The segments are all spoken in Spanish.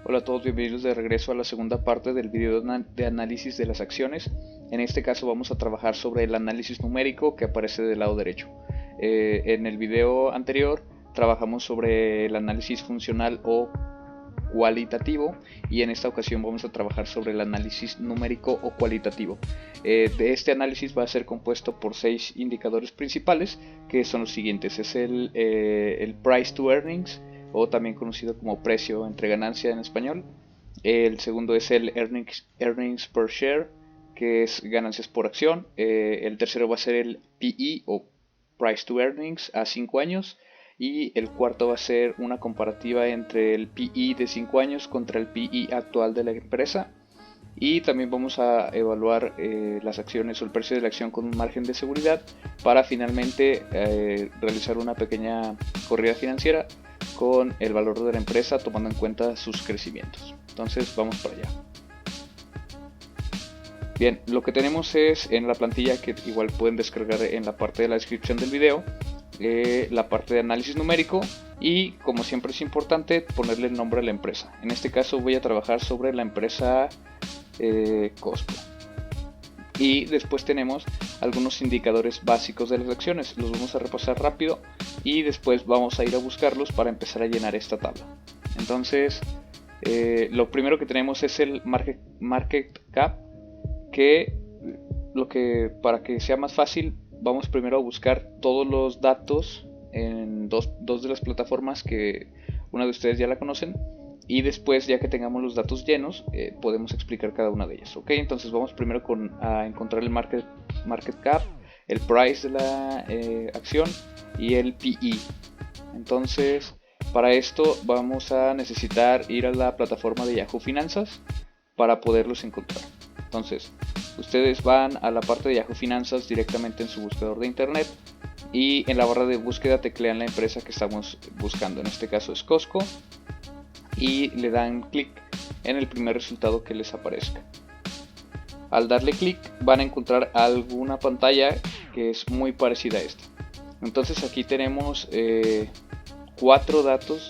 Hola a todos, bienvenidos de regreso a la segunda parte del video de análisis de las acciones. En este caso vamos a trabajar sobre el análisis numérico que aparece del lado derecho. En el video anterior trabajamos sobre el análisis funcional o cualitativo y en esta ocasión vamos a trabajar sobre el análisis numérico o cualitativo. De este análisis va a ser compuesto por 6 indicadores principales, que son los siguientes. Es el price to earnings, o también conocido como precio entre ganancia en español. El segundo es el earnings per share, que es ganancias por acción. El tercero va a ser el PE o price to earnings a 5 años. Y el cuarto va a ser una comparativa entre el PE de 5 años contra el PE actual de la empresa. Y también vamos a evaluar las acciones o el precio de la acción con un margen de seguridad para finalmente realizar una pequeña corrida financiera con el valor de la empresa tomando en cuenta sus crecimientos. Entonces vamos para allá. Bien, lo que tenemos es en la plantilla, que igual pueden descargar en la parte de la descripción del video, la parte de análisis numérico, y como siempre es importante ponerle el nombre a la empresa. En este caso voy a trabajar sobre la empresa Costco. Y después tenemos algunos indicadores básicos de las acciones. Los vamos a repasar rápido y después vamos a ir a buscarlos para empezar a llenar esta tabla. Entonces lo primero que tenemos es el market cap, que para que sea más fácil vamos primero a buscar todos los datos en dos de las plataformas, que una de ustedes ya la conocen, y después, ya que tengamos los datos llenos, podemos explicar cada una de ellas. Ok, entonces vamos primero a encontrar el market cap, el price de la acción y el PE. Entonces, para esto vamos a necesitar ir a la plataforma de Yahoo Finanzas para poderlos encontrar. Entonces, ustedes van a la parte de Yahoo Finanzas directamente en su buscador de internet, y en la barra de búsqueda teclean la empresa que estamos buscando. En este caso es Costco, y le dan clic en el primer resultado que les aparezca. Al darle clic van a encontrar alguna pantalla que es muy parecida a esta. Entonces aquí tenemos 4 datos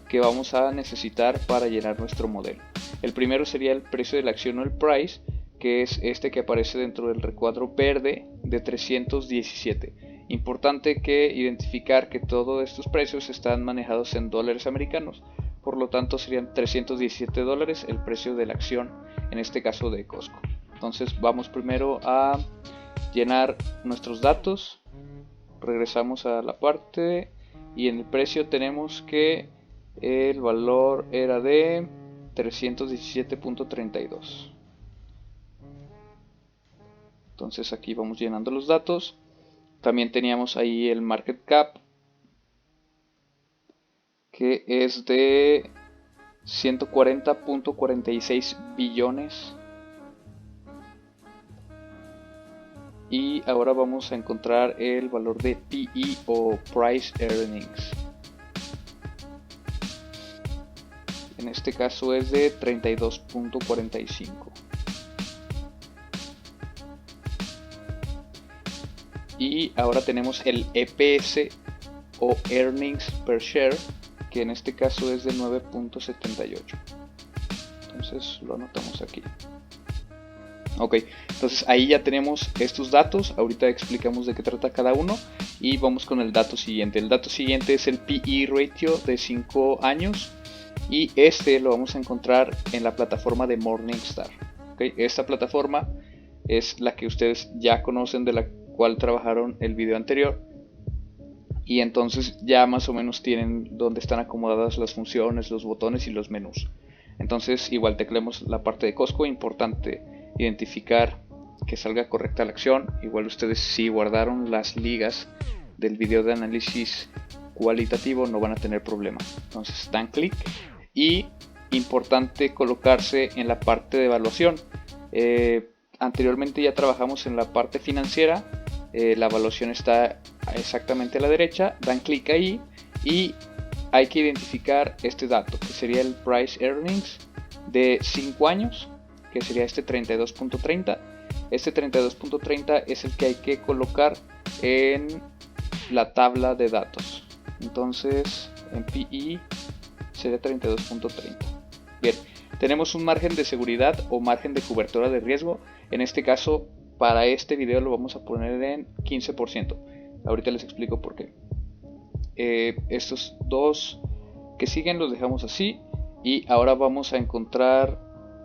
que vamos a necesitar para llenar nuestro modelo. El primero sería el precio de la acción o el price, que es este que aparece dentro del recuadro verde de 317. Importante que identificar que todos estos precios están manejados en dólares americanos, por lo tanto serían 317 dólares el precio de la acción, en este caso de Costco. Entonces vamos primero a llenar nuestros datos, regresamos a la parte y en el precio tenemos que el valor era de 317.32. Entonces aquí vamos llenando los datos. También teníamos ahí el market cap, que es de 140.46 billones. Y ahora vamos a encontrar el valor de PE o Price Earnings. En este caso es de 32.45. Y ahora tenemos el EPS o Earnings per Share, que en este caso es de 9.78. Entonces lo anotamos aquí. Ok, entonces ahí ya tenemos estos datos. Ahorita explicamos de qué trata cada uno y vamos con el dato siguiente. El dato siguiente es el PE ratio de 5 años, y este lo vamos a encontrar en la plataforma de Morningstar. Okay, esta plataforma es la que ustedes ya conocen, de la cual trabajaron el video anterior, y entonces ya más o menos tienen dónde están acomodadas las funciones, los botones y los menús. Entonces igual tecleamos la parte de Costco. Importante identificar que salga correcta la acción. Igual ustedes, si guardaron las ligas del video de análisis cualitativo, no van a tener problema. Entonces dan clic, y importante colocarse en la parte de evaluación. Anteriormente ya trabajamos en la parte financiera. La evaluación está exactamente a la derecha. Dan clic ahí y hay que identificar este dato, que sería el price earnings de 5 años, que sería este 32.30. Este 32.30 es el que hay que colocar en la tabla de datos. Entonces en PE sería 32.30. Bien, tenemos un margen de seguridad o margen de cobertura de riesgo. En este caso, para este video lo vamos a poner en 15%. Ahorita les explico por qué. Estos dos que siguen los dejamos así. Y ahora vamos a encontrar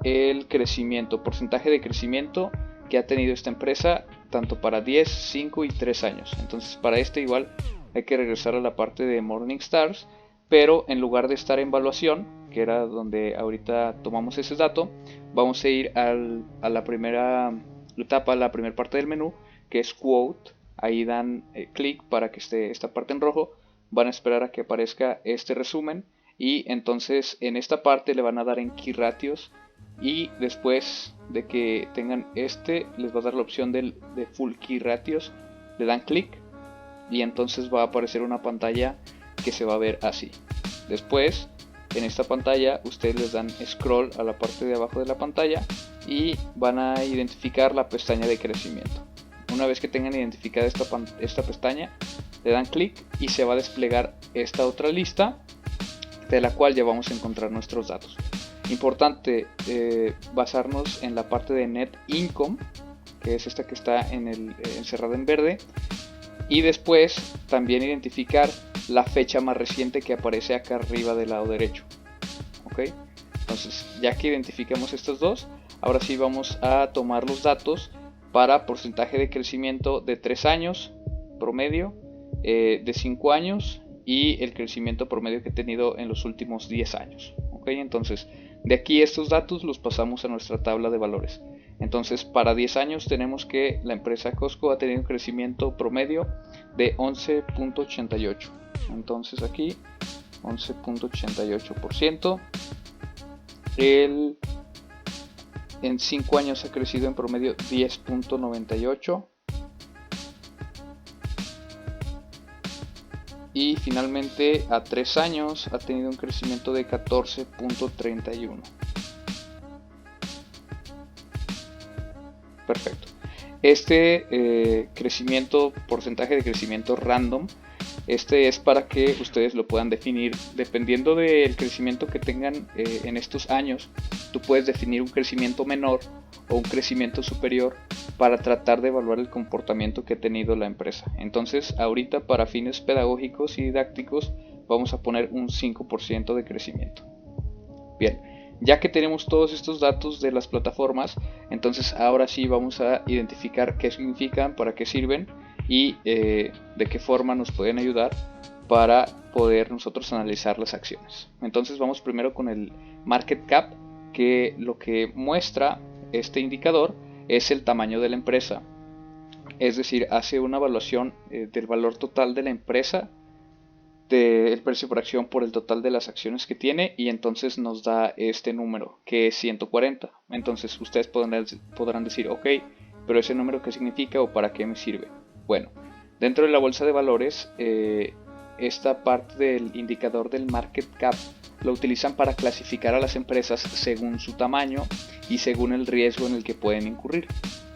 el crecimiento, porcentaje de crecimiento que ha tenido esta empresa, tanto para 10, 5 y 3 años. Entonces para este igual hay que regresar a la parte de Morningstars, pero en lugar de estar en evaluación, que era donde ahorita tomamos ese dato, vamos a ir a la primera etapa, la primera parte del menú, que es Quote. Ahí dan clic para que esté esta parte en rojo. Van a esperar a que aparezca este resumen y entonces en esta parte le van a dar en Key Ratios, y después de que tengan este les va a dar la opción de Full Key Ratios. Le dan clic y entonces va a aparecer una pantalla que se va a ver así. Después en esta pantalla ustedes les dan scroll a la parte de abajo de la pantalla y van a identificar la pestaña de crecimiento. Una vez que tengan identificada esta pestaña, le dan clic y se va a desplegar esta otra lista, de la cual ya vamos a encontrar nuestros datos. Importante basarnos en la parte de Net Income, que es esta que está encerrada en verde, y después también identificar la fecha más reciente que aparece acá arriba del lado derecho. ¿Ok? Entonces, ya que identificamos estos dos, ahora sí vamos a tomar los datos para porcentaje de crecimiento de 3 años promedio, de 5 años y el crecimiento promedio que he tenido en los últimos 10 años. ¿Ok? Entonces, de aquí estos datos los pasamos a nuestra tabla de valores. Entonces, para 10 años tenemos que la empresa Costco ha tenido un crecimiento promedio de 11.88. Entonces aquí 11.88%. En 5 años ha crecido en promedio 10.98. Y finalmente a 3 años ha tenido un crecimiento de 14.31. Perfecto. Este crecimiento, porcentaje de crecimiento random, este es para que ustedes lo puedan definir dependiendo del crecimiento que tengan en estos años. Tú puedes definir un crecimiento menor o un crecimiento superior para tratar de evaluar el comportamiento que ha tenido la empresa. Entonces, ahorita para fines pedagógicos y didácticos vamos a poner un 5% de crecimiento. Bien, ya que tenemos todos estos datos de las plataformas, entonces ahora sí vamos a identificar qué significan, para qué sirven y de qué forma nos pueden ayudar para poder nosotros analizar las acciones. Entonces vamos primero con el Market Cap, que lo que muestra este indicador es el tamaño de la empresa. Es decir, hace una evaluación del valor total de la empresa, del precio por acción por el total de las acciones que tiene, y entonces nos da este número que es 140. Entonces ustedes podrán decir, ok, pero ese número ¿qué significa o para qué me sirve? Bueno, dentro de la bolsa de valores, esta parte del indicador del market cap lo utilizan para clasificar a las empresas según su tamaño y según el riesgo en el que pueden incurrir.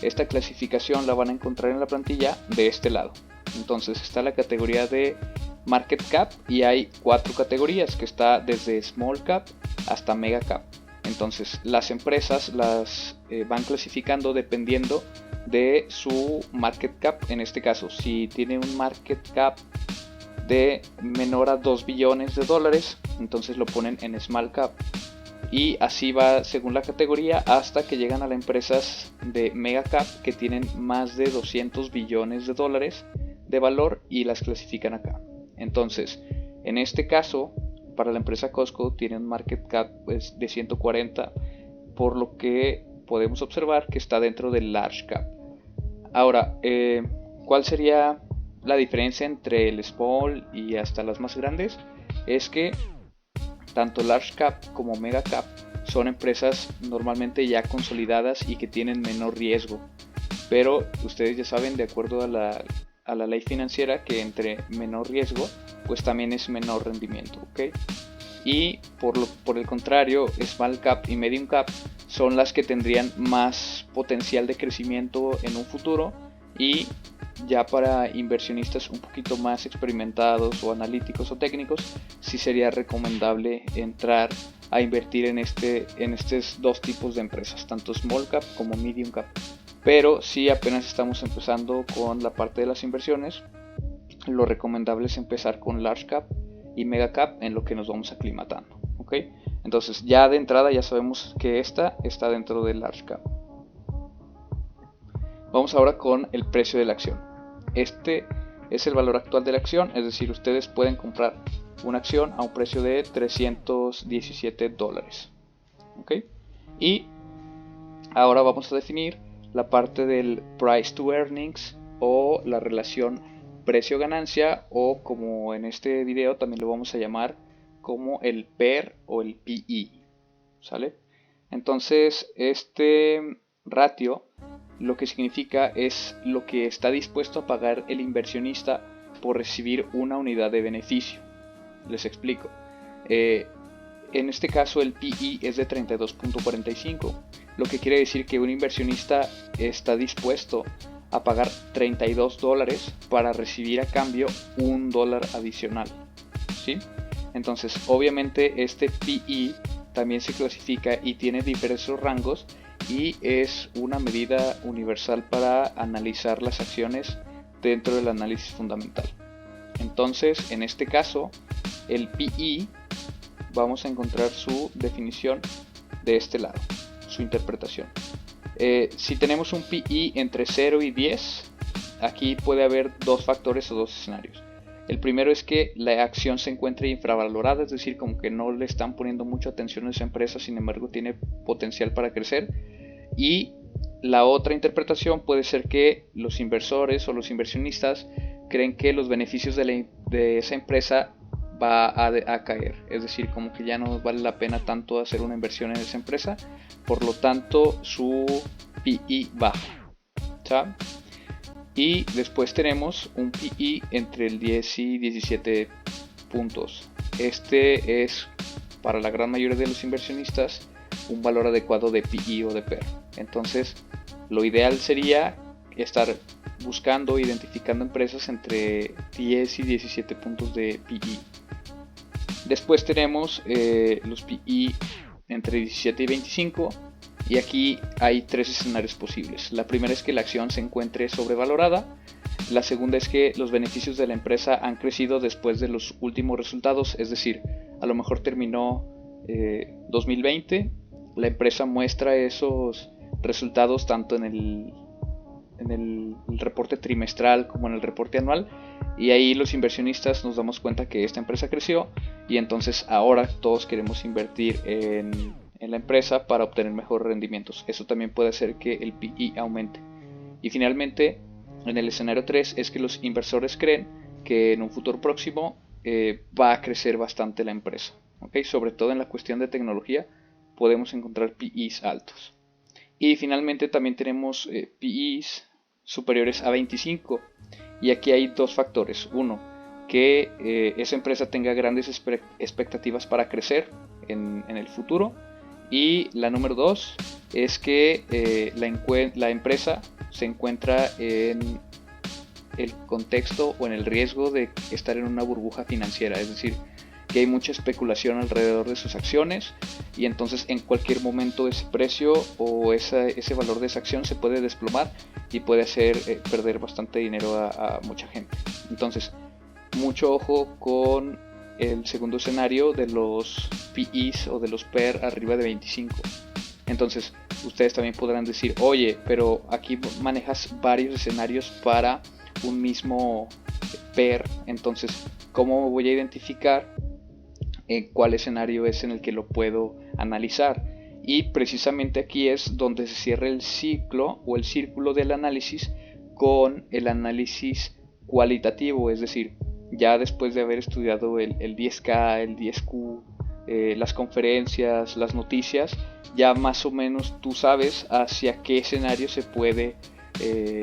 Esta clasificación la van a encontrar en la plantilla de este lado. Entonces está la categoría de market cap y hay 4 categorías, que está desde small cap hasta mega cap. Entonces las empresas las van clasificando dependiendo de su market cap. En este caso, si tiene un market cap de menor a 2 billones de dólares, entonces lo ponen en small cap, y así va según la categoría hasta que llegan a las empresas de mega cap que tienen más de 200 billones de dólares de valor y las clasifican acá. Entonces, en este caso, para la empresa Costco tiene un market cap de 140, por lo que podemos observar que está dentro del large cap. Ahora, ¿cuál sería la diferencia entre el small y hasta las más grandes? Es que tanto large cap como mega cap son empresas normalmente ya consolidadas y que tienen menor riesgo, pero ustedes ya saben, de acuerdo a la ley financiera, que entre menor riesgo pues también es menor rendimiento, ¿ok? Y por el contrario, small cap y medium cap son las que tendrían más potencial de crecimiento en un futuro, y ya para inversionistas un poquito más experimentados o analíticos o técnicos, sí sería recomendable entrar a invertir en estos dos tipos de empresas, tanto small cap como medium cap. Pero si apenas estamos empezando con la parte de las inversiones, lo recomendable es empezar con large cap y mega cap en lo que nos vamos aclimatando, ¿ok? Entonces ya de entrada ya sabemos que esta está dentro del large cap. Vamos ahora con el precio de la acción. Este es el valor actual de la acción, es decir, ustedes pueden comprar una acción a un precio de $317, ¿ok? Y ahora vamos a definir la parte del price to earnings o la relación precio-ganancia, o como en este video también lo vamos a llamar como el PER o el PE, ¿sale? Entonces este ratio lo que significa es lo que está dispuesto a pagar el inversionista por recibir una unidad de beneficio. Les explico. En este caso el PE es de 32.45, lo que quiere decir que un inversionista está dispuesto a pagar $32 para recibir a cambio $1 adicional, ¿sí? Entonces obviamente este PE también se clasifica y tiene diversos rangos y es una medida universal para analizar las acciones dentro del análisis fundamental. Entonces en este caso el PE vamos a encontrar su definición de este lado, su interpretación. Si tenemos un PE entre 0 y 10, aquí puede haber dos factores o dos escenarios. El primero es que la acción se encuentre infravalorada, es decir, como que no le están poniendo mucha atención a esa empresa, sin embargo tiene potencial para crecer. Y la otra interpretación puede ser que los inversores o los inversionistas creen que los beneficios de esa empresa va a caer, es decir, como que ya no vale la pena tanto hacer una inversión en esa empresa, por lo tanto su PE baja, ¿sabes? Y después tenemos un PE entre el 10 y 17 puntos. Este es para la gran mayoría de los inversionistas un valor adecuado de PE o de PER. Entonces lo ideal sería estar buscando, identificando empresas entre 10 y 17 puntos de PE. Después tenemos los PE entre 17 y 25, y aquí hay tres escenarios posibles. La primera es que la acción se encuentre sobrevalorada. La segunda es que los beneficios de la empresa han crecido después de los últimos resultados, es decir, a lo mejor terminó 2020, la empresa muestra esos resultados tanto en el reporte trimestral como en el reporte anual, y ahí los inversionistas nos damos cuenta que esta empresa creció y entonces ahora todos queremos invertir en la empresa para obtener mejores rendimientos. Eso también puede hacer que el PE aumente. Y finalmente, en el escenario 3 es que los inversores creen que en un futuro próximo va a crecer bastante la empresa, ¿okay? Sobre todo en la cuestión de tecnología podemos encontrar PEs altos. Y finalmente también tenemos PEs superiores a 25, y aquí hay dos factores. Uno, que esa empresa tenga grandes expectativas para crecer en el futuro, y la número 2 es que la empresa se encuentra en el contexto o en el riesgo de estar en una burbuja financiera, es decir, que hay mucha especulación alrededor de sus acciones y entonces en cualquier momento ese precio o ese valor de esa acción se puede desplomar y puede hacer perder bastante dinero a mucha gente. Entonces, mucho ojo con el segundo escenario de los PEs o de los PER arriba de 25. Entonces, ustedes también podrán decir, oye, pero aquí manejas varios escenarios para un mismo PER, entonces, ¿cómo voy a identificar cuál escenario es en el que lo puedo analizar? Y precisamente aquí es donde se cierra el ciclo o el círculo del análisis con el análisis cualitativo, es decir, ya después de haber estudiado el 10K, el 10Q, las conferencias, las noticias, ya más o menos tú sabes hacia qué escenario se puede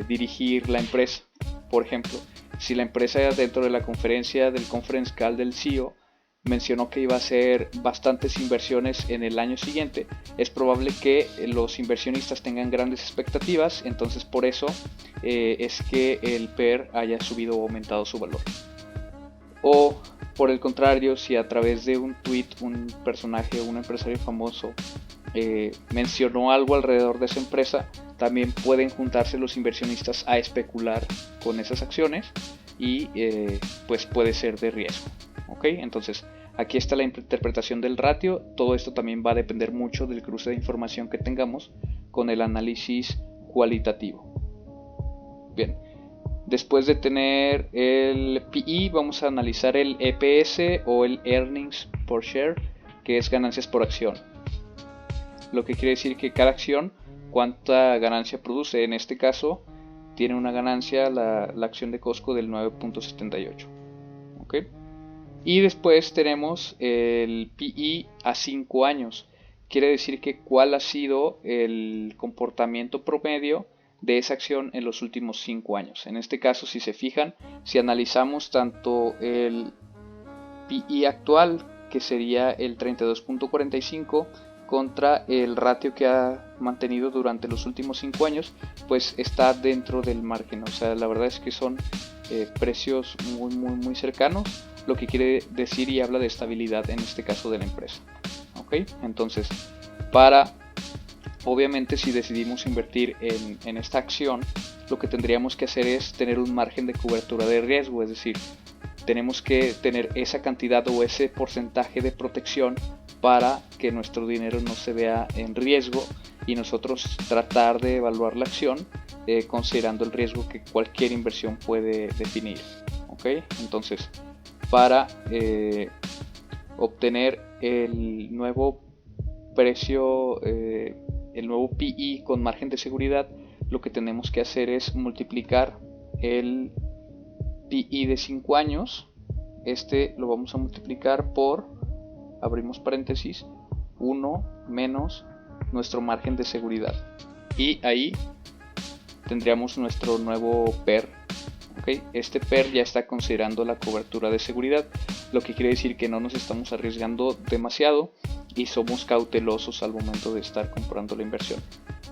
dirigir la empresa. Por ejemplo, si la empresa dentro de la conferencia del conference call del CEO mencionó que iba a hacer bastantes inversiones en el año siguiente, es probable que los inversionistas tengan grandes expectativas, entonces por eso es que el PER haya subido o aumentado su valor. O Por el contrario, si a través de un tweet un personaje, un empresario famoso mencionó algo alrededor de esa empresa, también pueden juntarse los inversionistas a especular con esas acciones y pues puede ser de riesgo. ¿Ok? Entonces aquí está la interpretación del ratio. Todo esto también va a depender mucho del cruce de información que tengamos con el análisis cualitativo. Bien, después de tener el PE, vamos a analizar el EPS o el Earnings per Share, que es ganancias por acción. Lo que quiere decir que cada acción, cuánta ganancia produce. En este caso, tiene una ganancia la acción de Costco del 9.78. ¿Ok? Y después tenemos el PE a 5 años. Quiere decir que cuál ha sido el comportamiento promedio de esa acción en los últimos 5 años. En este caso, si se fijan, si analizamos tanto el PE actual, que sería el 32.45, contra el ratio que ha mantenido durante los últimos 5 años, pues está dentro del margen. O sea, la verdad es que son precios muy cercanos, lo que quiere decir y habla de estabilidad en este caso de la empresa. ¿Ok? Entonces, obviamente, si decidimos invertir en esta acción, lo que tendríamos que hacer es tener un margen de cobertura de riesgo, es decir, tenemos que tener esa cantidad o ese porcentaje de protección para que nuestro dinero no se vea en riesgo y nosotros tratar de evaluar la acción considerando el riesgo que cualquier inversión puede definir. ¿Ok? Entonces, para obtener el nuevo precio, el nuevo PE con margen de seguridad, lo que tenemos que hacer es multiplicar el PE de 5 años. Este lo vamos a multiplicar por, abrimos paréntesis, 1 menos nuestro margen de seguridad, y ahí tendríamos nuestro nuevo PER. ¿Okay? Este PER ya está considerando la cobertura de seguridad, lo que quiere decir que no nos estamos arriesgando demasiado y somos cautelosos al momento de estar comprando la inversión.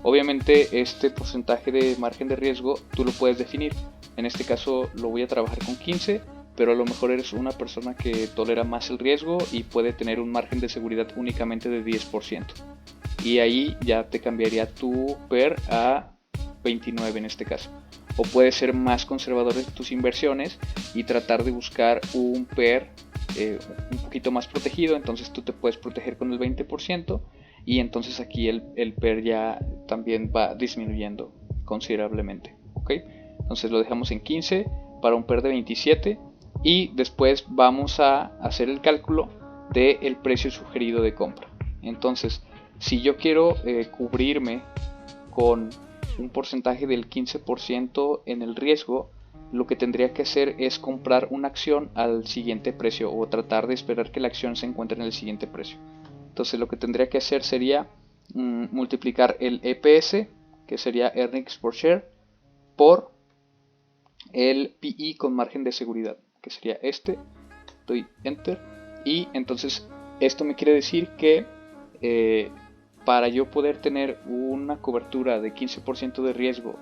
Obviamente este porcentaje de margen de riesgo tú lo puedes definir. En este caso lo voy a trabajar con 15, pero a lo mejor eres una persona que tolera más el riesgo y puede tener un margen de seguridad únicamente de 10%. Y ahí ya te cambiaría tu PER a 29 en este caso. O puedes ser más conservador en tus inversiones y tratar de buscar un PER un poquito más protegido. Entonces tú te puedes proteger con el 20% y entonces aquí el PER ya también va disminuyendo considerablemente. ¿Okay? Entonces lo dejamos en 15 para un PER de 27 y después vamos a hacer el cálculo del precio sugerido de compra. Entonces, si yo quiero cubrirme con un porcentaje del 15% en el riesgo, lo que tendría que hacer es comprar una acción al siguiente precio o tratar de esperar que la acción se encuentre en el siguiente precio. Entonces lo que tendría que hacer sería multiplicar el EPS, que sería Earnings per Share, por el PE con margen de seguridad, que sería este. Doy Enter y entonces esto me quiere decir que para yo poder tener una cobertura de 15% de riesgo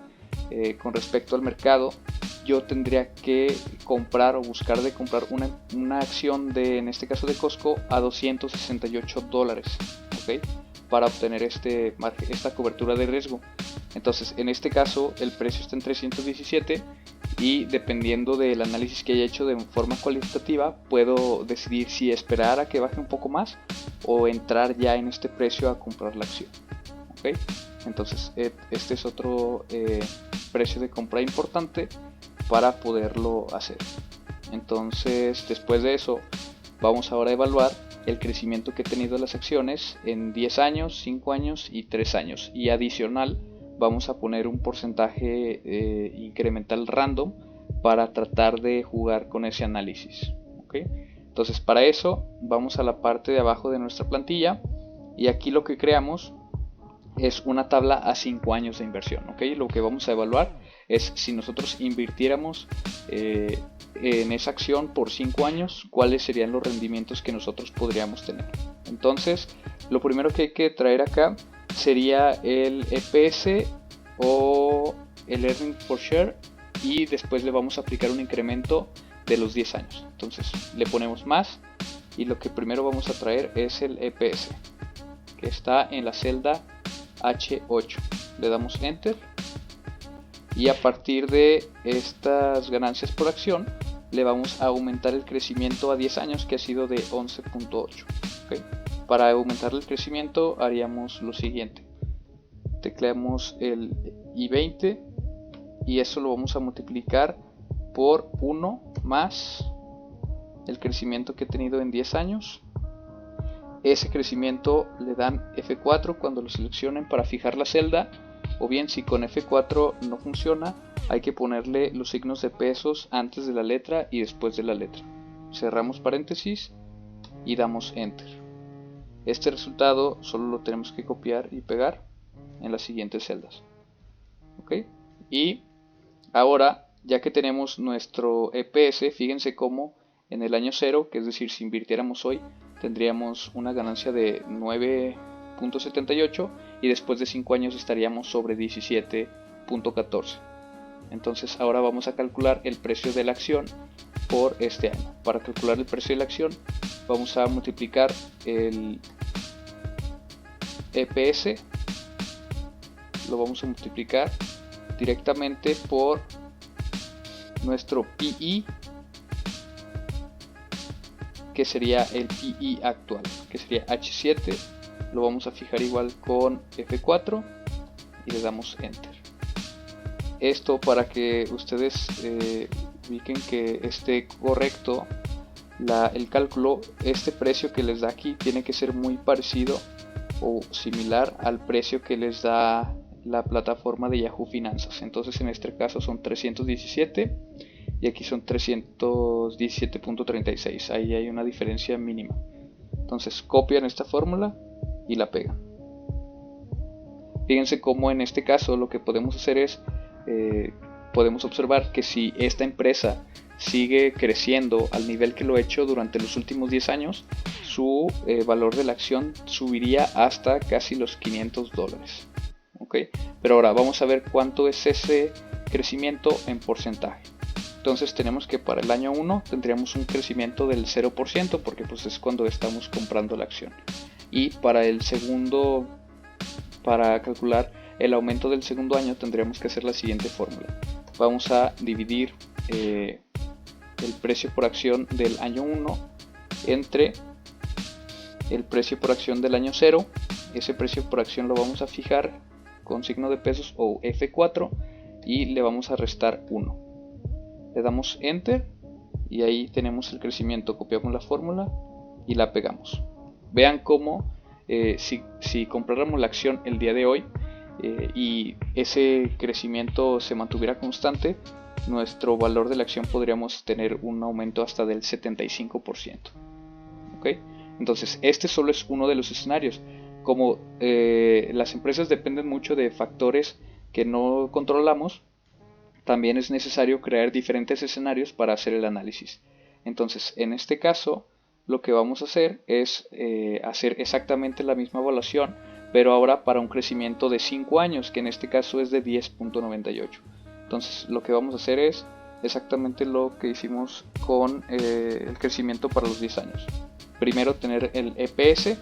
con respecto al mercado, yo tendría que comprar o buscar de comprar una acción de, en este caso de Costco, a $268, ¿okay? Para obtener esta cobertura de riesgo. Entonces en este caso el precio está en 317 y dependiendo del análisis que haya hecho de forma cualitativa puedo decidir si esperar a que baje un poco más o entrar ya en este precio a comprar la acción. ¿Okay? Entonces este es otro precio de compra importante para poderlo hacer. Entonces después de eso vamos ahora a evaluar el crecimiento que ha tenido las acciones en 10 años, 5 años y 3 años, y adicional vamos a poner un porcentaje incremental random para tratar de jugar con ese análisis. ¿Okay? Entonces para eso vamos a la parte de abajo de nuestra plantilla y aquí lo que creamos es una tabla a 5 años de inversión. ¿Okay? Lo que vamos a evaluar es si nosotros invirtiéramos en esa acción por 5 años, cuáles serían los rendimientos que nosotros podríamos tener. Entonces lo primero que hay que traer acá sería el EPS o el Earnings per Share y después le vamos a aplicar un incremento de los 10 años. Entonces le ponemos más y lo que primero vamos a traer es el EPS, que está en la celda H8. Le damos Enter y a partir de estas ganancias por acción le vamos a aumentar el crecimiento a 10 años, que ha sido de 11.8. ¿Okay? Para aumentar el crecimiento haríamos lo siguiente: tecleamos el I20 y eso lo vamos a multiplicar por 1 más el crecimiento que he tenido en 10 años. Ese crecimiento le dan F4 cuando lo seleccionen para fijar la celda, o bien si con F4 no funciona, hay que ponerle los signos de pesos antes de la letra y después de la letra. Cerramos paréntesis y damos Enter. Este resultado solo lo tenemos que copiar y pegar en las siguientes celdas. ¿Okay? Y ahora, ya que tenemos nuestro EPS, fíjense cómo en el año 0, que es decir, si invirtiéramos hoy, tendríamos una ganancia de 9.78 y después de 5 años estaríamos sobre 17.14. Entonces ahora vamos a calcular el precio de la acción por este año. Para calcular el precio de la acción vamos a multiplicar el EPS, lo vamos a multiplicar directamente por nuestro PI, que sería el PI actual, que sería H7. Lo vamos a fijar igual con F4 y le damos Enter. Esto para que ustedes ubiquen que esté correcto el cálculo. Este precio que les da aquí tiene que ser muy parecido o similar al precio que les da la plataforma de Yahoo Finanzas. Entonces en este caso son 317 y aquí son 317.36. Ahí hay una diferencia mínima. Entonces copian esta fórmula y la pegan. Fíjense cómo en este caso lo que podemos hacer es podemos observar que si esta empresa sigue creciendo al nivel que lo ha hecho durante los últimos 10 años, su valor de la acción subiría hasta casi los $500. ¿Okay? Pero ahora vamos a ver cuánto es ese crecimiento en porcentaje. Entonces tenemos que para el año 1 tendríamos un crecimiento del 0%, porque pues es cuando estamos comprando la acción. Y para el segundo, para calcular el aumento del segundo año, tendríamos que hacer la siguiente fórmula. Vamos a dividir el precio por acción del año 1 entre el precio por acción del año 0. Ese precio por acción lo vamos a fijar con signo de pesos o F4 y le vamos a restar 1. Le damos Enter y ahí tenemos el crecimiento. Copiamos la fórmula y la pegamos. Vean cómo si compráramos la acción el día de hoy y ese crecimiento se mantuviera constante, nuestro valor de la acción podríamos tener un aumento hasta del 75%. ¿Okay? Entonces este solo es uno de los escenarios. Como las empresas dependen mucho de factores que no controlamos, también es necesario crear diferentes escenarios para hacer el análisis. Entonces en este caso lo que vamos a hacer es hacer exactamente la misma evaluación, pero ahora para un crecimiento de 5 años, que en este caso es de 10.98. Entonces lo que vamos a hacer es exactamente lo que hicimos con el crecimiento para los 10 años. Primero tener el EPS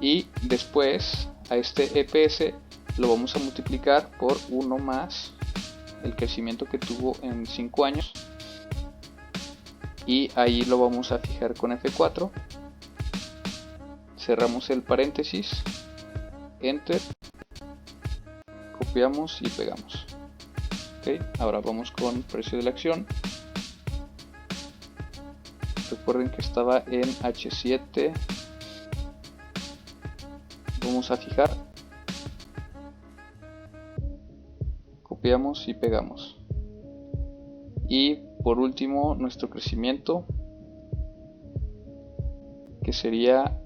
y después a este EPS lo vamos a multiplicar por 1 más el crecimiento que tuvo en 5 años y ahí lo vamos a fijar con F4. Cerramos el paréntesis, Enter, copiamos y pegamos. Okay, ahora vamos con precio de la acción. Recuerden que estaba en H7. Vamos a fijar, copiamos y pegamos. Y por último nuestro crecimiento, que sería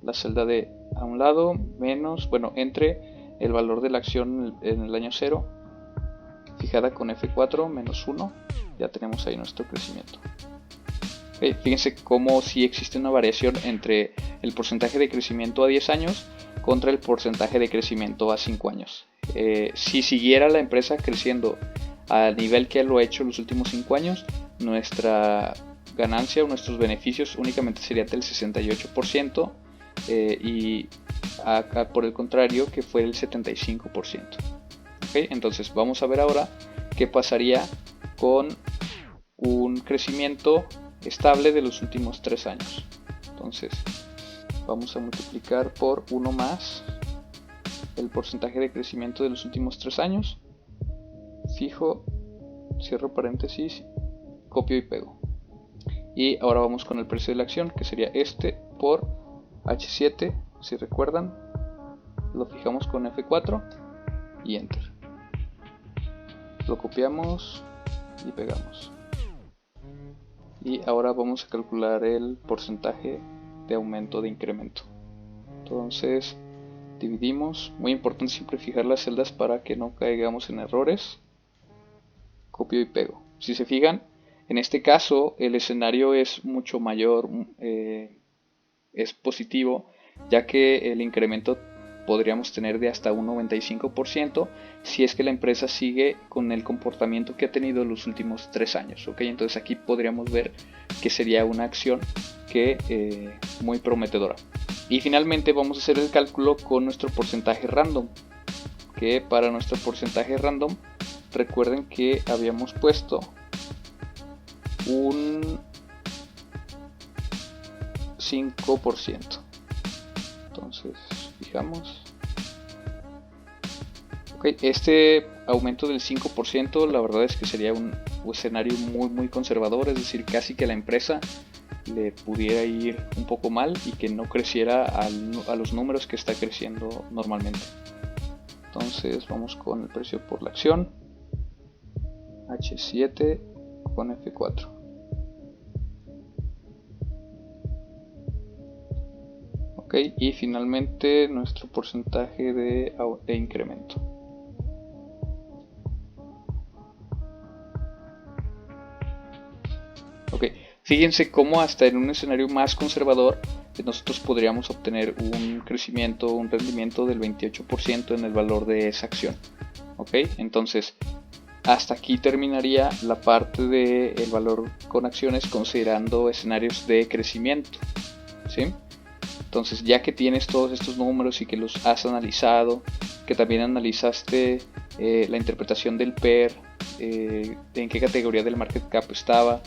la celda de a un lado menos, bueno, entre el valor de la acción en el año 0, fijada con F4 menos 1, ya tenemos ahí nuestro crecimiento. Okay, fíjense cómo si existe una variación entre el porcentaje de crecimiento a 10 años contra el porcentaje de crecimiento a 5 años. Si siguiera la empresa creciendo al nivel que lo ha hecho los últimos 5 años, nuestra ganancia o nuestros beneficios únicamente serían del 68%, y por el contrario que fue el 75%. ¿Okay? Entonces vamos a ver ahora qué pasaría con un crecimiento estable de los últimos 3 años. Entonces vamos a multiplicar por 1 más el porcentaje de crecimiento de los últimos 3 años, fijo, cierro paréntesis, copio y pego. Y ahora vamos con el precio de la acción, que sería este por H7, si recuerdan, lo fijamos con F4 y Enter. Lo copiamos y pegamos. Y ahora vamos a calcular el porcentaje de aumento de incremento. Entonces dividimos, muy importante siempre fijar las celdas para que no caigamos en errores. Copio y pego. Si se fijan, en este caso el escenario es mucho mayor, es positivo, ya que el incremento podríamos tener de hasta un 95% si es que la empresa sigue con el comportamiento que ha tenido los últimos 3 años. ¿Okay? Entonces aquí podríamos ver que sería una acción que muy prometedora. Y finalmente vamos a hacer el cálculo con nuestro porcentaje random, que para nuestro porcentaje random recuerden que habíamos puesto un 5%. Entonces fijamos, okay, este aumento del 5% la verdad es que sería un escenario muy conservador, es decir, casi que la empresa le pudiera ir un poco mal y que no creciera a los números que está creciendo normalmente. Entonces vamos con el precio por la acción, H7 con F4. Ok, y finalmente nuestro porcentaje de incremento. Ok, fíjense cómo hasta en un escenario más conservador nosotros podríamos obtener un crecimiento, un rendimiento del 28% en el valor de esa acción. Ok, entonces hasta aquí terminaría la parte del valor con acciones considerando escenarios de crecimiento. ¿Sí? Entonces ya que tienes todos estos números y que los has analizado, que también analizaste la interpretación del PER, en qué categoría del market cap estaba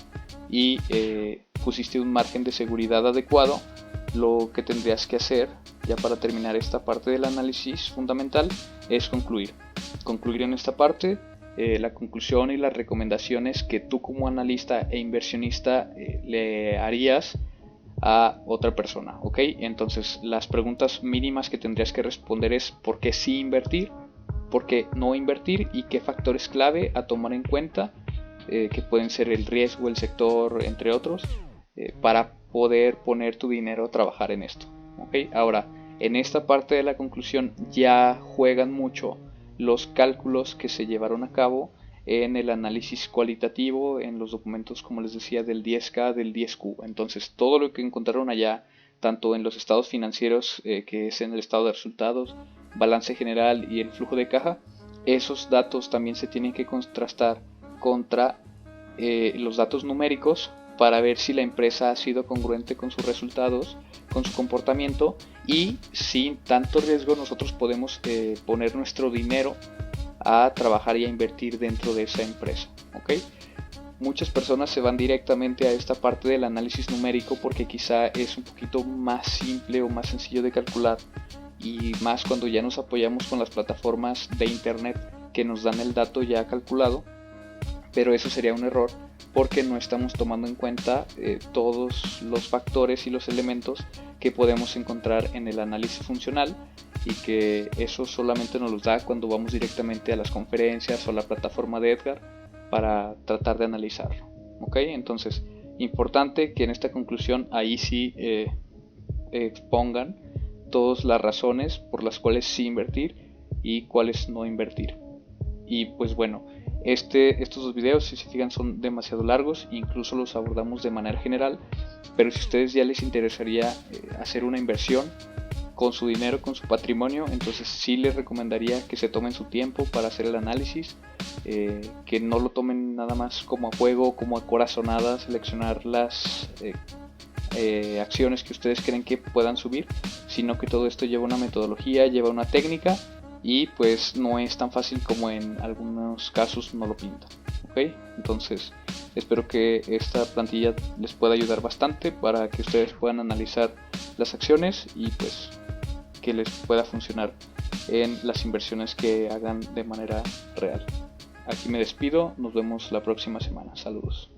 y pusiste un margen de seguridad adecuado, lo que tendrías que hacer ya para terminar esta parte del análisis fundamental es concluir en esta parte. La conclusión y las recomendaciones que tú como analista e inversionista le harías a otra persona, ¿ok? Entonces las preguntas mínimas que tendrías que responder es ¿por qué sí invertir? ¿Por qué no invertir? Y qué factores clave a tomar en cuenta, que pueden ser el riesgo, el sector, entre otros, para poder poner tu dinero a trabajar en esto, ¿ok? Ahora, en esta parte de la conclusión ya juegan mucho los cálculos que se llevaron a cabo en el análisis cualitativo, en los documentos, como les decía, del 10K, del 10Q. Entonces, todo lo que encontraron allá, tanto en los estados financieros, que es en el estado de resultados, balance general y el flujo de caja, esos datos también se tienen que contrastar contra los datos numéricos para ver si la empresa ha sido congruente con sus resultados, con su comportamiento, y sin tanto riesgo nosotros podemos poner nuestro dinero a trabajar y a invertir dentro de esa empresa. ¿Okay? Muchas personas se van directamente a esta parte del análisis numérico porque quizá es un poquito más simple o más sencillo de calcular, y más cuando ya nos apoyamos con las plataformas de internet que nos dan el dato ya calculado, pero eso sería un error porque no estamos tomando en cuenta todos los factores y los elementos que podemos encontrar en el análisis funcional, y que eso solamente nos los da cuando vamos directamente a las conferencias o a la plataforma de Edgar para tratar de analizarlo. ¿Ok? Entonces, importante que en esta conclusión ahí sí expongan todas las razones por las cuales sí invertir y cuáles no invertir. Y pues bueno, estos dos videos, si se fijan, son demasiado largos, incluso los abordamos de manera general, pero si a ustedes ya les interesaría hacer una inversión con su dinero, con su patrimonio. Entonces sí les recomendaría que se tomen su tiempo para hacer el análisis, que no lo tomen nada más como a juego, como a corazonada, seleccionar las acciones que ustedes creen que puedan subir, sino que todo esto lleva una metodología, lleva una técnica, y pues no es tan fácil como en algunos casos no lo pintan. ¿Ok? Entonces espero que esta plantilla les pueda ayudar bastante para que ustedes puedan analizar las acciones y pues que les pueda funcionar en las inversiones que hagan de manera real. Aquí me despido, nos vemos la próxima semana. Saludos.